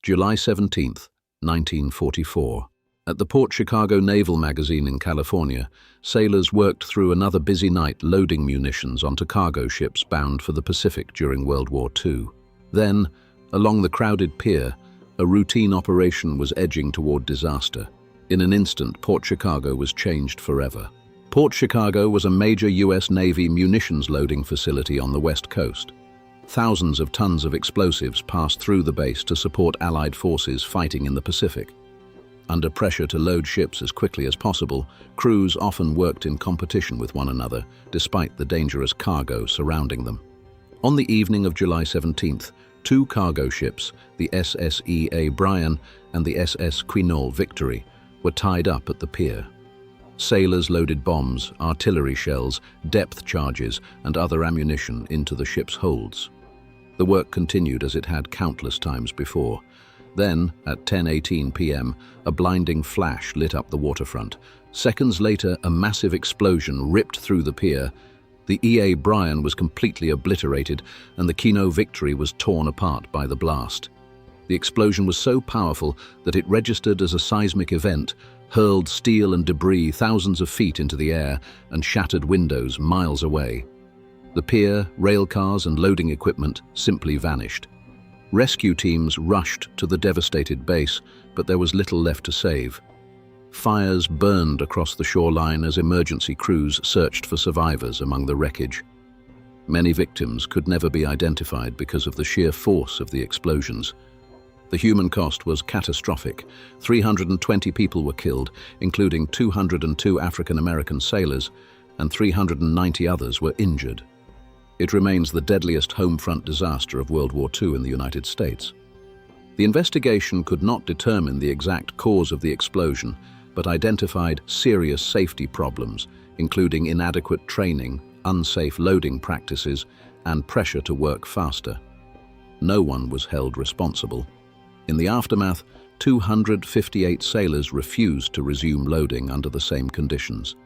July 17th, 1944. At the Port Chicago Naval Magazine in California, sailors worked through another busy night loading munitions onto cargo ships bound for the Pacific during World War II. Then, along the crowded pier, a routine operation was edging toward disaster. In an instant, Port Chicago was changed forever. Port Chicago was a major U.S. Navy munitions loading facility on the West Coast. Thousands of tons of explosives passed through the base to support Allied forces fighting in the Pacific. Under pressure to load ships as quickly as possible, crews often worked in competition with one another, despite the dangerous cargo surrounding them. On the evening of July 17th, two cargo ships, the SSE Bryan and the SS Quinault Victory, were tied up at the pier. Sailors loaded bombs, artillery shells, depth charges, and other ammunition into the ship's holds. The work continued as it had countless times before. Then, at 10:18 p.m., a blinding flash lit up the waterfront. Seconds later, a massive explosion ripped through the pier. The E.A. Bryan was completely obliterated, and the Quinault Victory was torn apart by the blast. The explosion was so powerful that it registered as a seismic event, hurled steel and debris thousands of feet into the air, and shattered windows miles away. The pier, rail cars, and loading equipment simply vanished. Rescue teams rushed to the devastated base, but there was little left to save. Fires burned across the shoreline as emergency crews searched for survivors among the wreckage. Many victims could never be identified because of the sheer force of the explosions. The human cost was catastrophic. 320 people were killed, including 202 African-American sailors, and 390 others were injured. It remains the deadliest home front disaster of World War II in the United States. The investigation could not determine the exact cause of the explosion, but identified serious safety problems, including inadequate training, unsafe loading practices, and pressure to work faster. No one was held responsible. In the aftermath, 258 sailors refused to resume loading under the same conditions.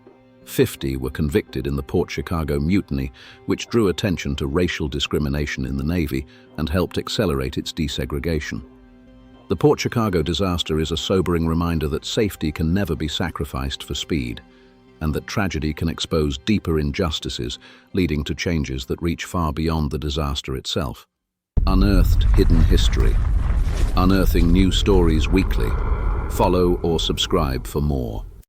50 were convicted in the Port Chicago Mutiny, which drew attention to racial discrimination in the Navy and helped accelerate its desegregation. The Port Chicago disaster is a sobering reminder that safety can never be sacrificed for speed, and that tragedy can expose deeper injustices, leading to changes that reach far beyond the disaster itself. Unearthed Hidden History. Unearthing new stories weekly. Follow or subscribe for more.